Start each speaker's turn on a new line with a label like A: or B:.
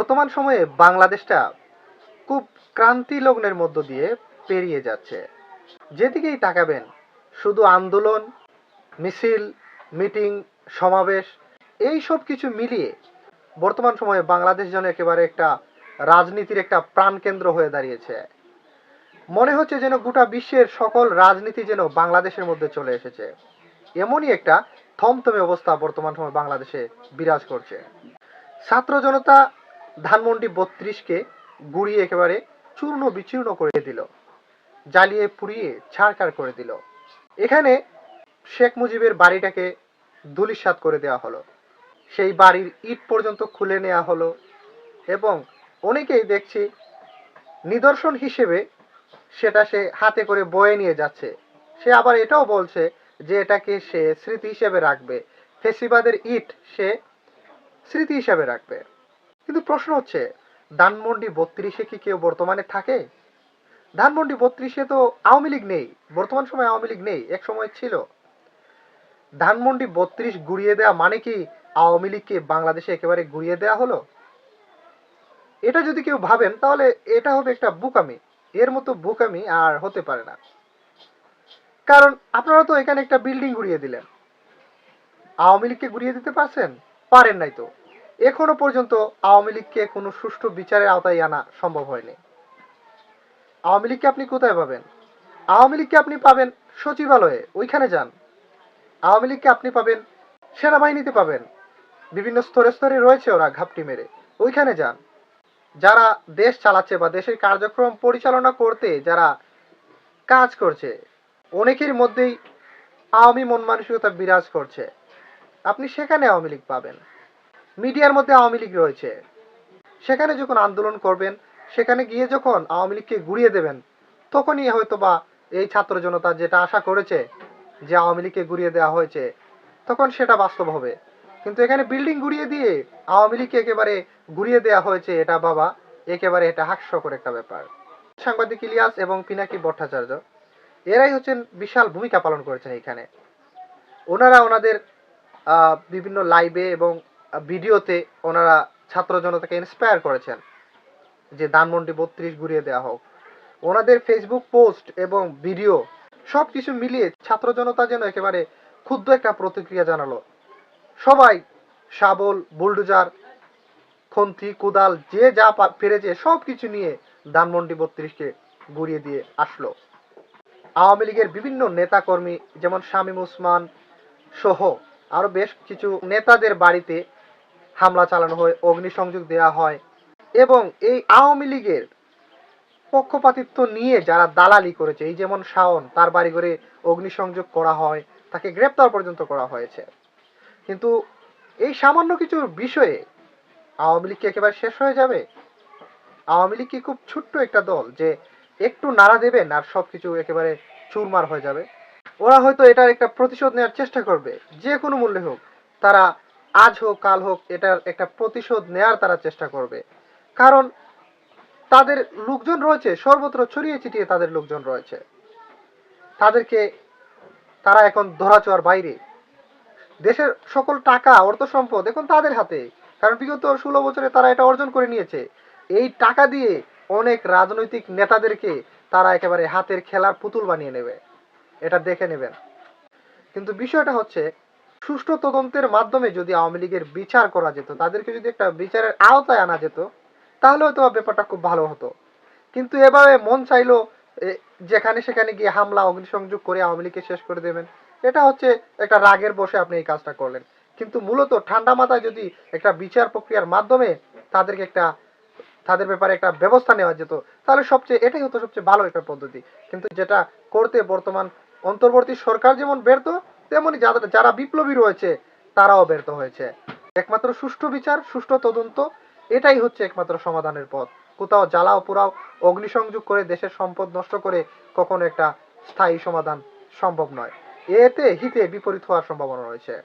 A: বর্তমান সময়ে বাংলাদেশটা খুব ক্রান্তি লগ্নের মধ্য দিয়ে পেরিয়ে যাচ্ছে। যেদিকেই তাকাবেন শুধু আন্দোলন, মিছিল, মিটিং, সমাবেশ এই সব কিছু মিলিয়ে বর্তমান সময়ে বাংলাদেশ যেন একেবারে একটা রাজনীতির একটা প্রাণকেন্দ্র হয়ে দাঁড়িয়েছে। মনে হচ্ছে যেন গোটা বিশ্বের সকল রাজনীতি যেন বাংলাদেশের মধ্যে চলে এসেছে। এমনই একটা থমথমে অবস্থা বর্তমান সময়ে বাংলাদেশে বিরাজ করছে। ছাত্র জনতা ধানমন্ডি ৩২কে গুড়িয়ে একেবারে চূর্ণ বিচূর্ণ করে দিল, জ্বালিয়ে পুড়িয়ে ছাড়খাড় করে দিল। এখানে শেখ মুজিবের বাড়িটাকে ধূলিসাৎ করে দেওয়া হলো, সেই বাড়ির ইট পর্যন্ত খুলে নেওয়া হলো এবং অনেকেই দেখছি নিদর্শন হিসেবে সেটা সে হাতে করে বয়ে নিয়ে যাচ্ছে। সে আবার এটাও বলছে যে এটাকে সে স্মৃতি হিসেবে রাখবে, ফেসিবাদের ইট সে স্মৃতি হিসেবে রাখবে। কিন্তু প্রশ্ন হচ্ছে, ধানমন্ডি ৩২-এ কি কেউ বর্তমানে থাকে? ধানমন্ডি ৩২-এ তো আওয়ামী লীগ নেই, বর্তমান সময়ে আওয়ামী লীগ নেই, এক সময় ছিল। ধানমন্ডি ৩২ গুড়িয়ে দেওয়া মানে কি আওয়ামী লীগকে বাংলাদেশে একেবারে গুড়িয়ে দেওয়া হলো? এটা যদি কেউ ভাবেন তাহলে এটা হবে একটা বোকামি। এর মতো বোকামি আর হতে পারে না। কারণ আপনারা তো এখানে একটা বিল্ডিং গুড়িয়ে দিলেন, আওয়ামী লীগকে গুড়িয়ে দিতে পারছেন? পারেন নাই তো। এখনো পর্যন্ত আওয়ামী লীগকে কোনো সুষ্ঠু বিচারের আওতায় আনা সম্ভব হয়নি। আওয়ামী লীগকে আপনি কোথায় পাবেন? আওয়ামী লীগকে আপনি পাবেন সচিবালয়ে, ওইখানে যান। আওয়ামী লীগকে আপনি পাবেন সেনাবাহিনীতে, পাবেন বিভিন্ন স্তরে স্তরে রয়েছে ওরা ঘাপটি মেরে, ওইখানে যান। যারা দেশ চালাচ্ছে বা দেশের কার্যক্রম পরিচালনা করতে যারা কাজ করছে, অনেকের মধ্যেই আওয়ামী মন মানসিকতা বিরাজ করছে, আপনি সেখানে আওয়ামী লীগ পাবেন। মিডিয়ার মধ্যে আওয়ামী লীগ রয়েছে, সেখানে যখন আন্দোলন করবেন, সেখানে গিয়ে যখন আওয়ামী লীগকে গুড়িয়ে দেবেন, তখনই হয়তো বা এই ছাত্র জনতা যেটা আশা করেছে যে আওয়ামী লীগকে গুড়িয়ে দেওয়া হয়েছে, তখন সেটা বাস্তব হবে। কিন্তু এখানে বিল্ডিং গুড়িয়ে দিয়ে আওয়ামী লীগকে একেবারে গুড়িয়ে দেওয়া হয়েছে, এটা বাবা একেবারে এটা হাস্যকর একটা ব্যাপার। সাংবাদিক ইলিয়াস এবং পিনাকি ভট্টাচার্য এরাই হচ্ছেন বিশাল ভূমিকা পালন করেছেন এখানে। ওনারা ওনাদের বিভিন্ন লাইভে এবং ভিডিওতে ওনারা ছাত্র জনতাকে ইন্সপায়ার করেছেন যে ধানমন্ডি ৩২ ঘুরিয়ে দেওয়া হোক। ওনাদের ফেসবুক পোস্ট এবং ভিডিও সব কিছু মিলিয়ে ছাত্র জনতা যেন একেবারে ক্ষুদ্র একটা প্রতিক্রিয়া জানালো। সবাই শাবল, বুলডোজার, খন্তি, কোদাল যে যা পেরেছে সব কিছু নিয়ে ধানমন্ডি ৩২কে ঘুরিয়ে দিয়ে আসলো। আওয়ামী লীগের বিভিন্ন নেতাকর্মী যেমন শামীম ওসমান সহ আরো বেশ কিছু নেতাদের বাড়িতে হামলা চালানো হয়, অগ্নিসংযোগ দেওয়া হয় এবং এই আওয়ামী লীগের পক্ষপাতিত্ব নিয়ে যারা দালালি করেছে, এই যেমন শাওন, তার বাড়ি ঘরে অগ্নিসংযোগ করা হয়, তাকে গ্রেপ্তার পর্যন্ত করা হয়েছে। কিন্তু এই সামান্য কিছু বিষয়ে আওয়ামী লীগ কি একেবারে শেষ হয়ে যাবে? আওয়ামী লীগ কি খুব ছোট্ট একটা দল যে একটু নাড়া দেবেন আর সবকিছু একেবারে চুরমার হয়ে যাবে? ওরা হয়তো এটার একটা প্রতিশোধ নেওয়ার চেষ্টা করবে, যে কোনো মূল্যে হোক। তারা আজ হোক কাল হোক এটার একটা প্রতিশোধ নেয়ার তারা চেষ্টা করবে। কারণ তাদের লোকজন রয়েছে সর্বত্র ছড়িয়ে ছিটিয়ে, তাদের লোকজন রয়েছে, তাদেরকে তারা এখন ধরাছোঁয়ার বাইরে। দেশের সকল টাকা অর্থ সম্পদ এখন তাদের হাতে, কারণ বিগত 16 বছরে তারা এটা অর্জন করে নিয়েছে। এই টাকা দিয়ে অনেক রাজনৈতিক নেতাদেরকে তারা একেবারে হাতের খেলার পুতুল বানিয়ে নেবে, এটা দেখে নেবেন। কিন্তু বিষয়টা হচ্ছে, সুষ্ঠু তদন্তের মাধ্যমে যদি আওয়ামী লীগের বিচার করা যেত, তাদেরকে যদি একটা বিচারের আওতায় আনা যেত, তাহলে হয়তো ব্যাপারটা খুব ভালো হতো। কিন্তু এভাবে মন চাইলো যেখানে সেখানে গিয়ে হামলা, অগ্নিসংযোগ করে আওয়ামী লীগকে শেষ করে দেবেন, এটা হচ্ছে একটা রাগের বসে আপনি এই কাজটা করলেন। কিন্তু মূলত ঠান্ডা মাথায় যদি একটা বিচার প্রক্রিয়ার মাধ্যমে তাদেরকে একটা, তাদের ব্যাপারে একটা ব্যবস্থা নেওয়া যেত, তাহলে এটাই হতো সবচেয়ে ভালো একটা পদ্ধতি। কিন্তু যেটা করতে বর্তমান অন্তর্বর্তী সরকার যেমন ব্যর্থ, তেমনি যারা বিপ্লবী রয়েছে তারাও ব্যর্থ হয়েছে। একমাত্র সুষ্ঠু বিচার, সুষ্ঠু তদন্ত, এটাই হচ্ছে একমাত্র সমাধানের পথ। কোথাও জ্বালাও পোড়াও, অগ্নিসংযোগ করে দেশের সম্পদ নষ্ট করে কখনো একটা স্থায়ী সমাধান সম্ভব নয়। এতে হিতে বিপরীত হওয়ার সম্ভাবনা রয়েছে।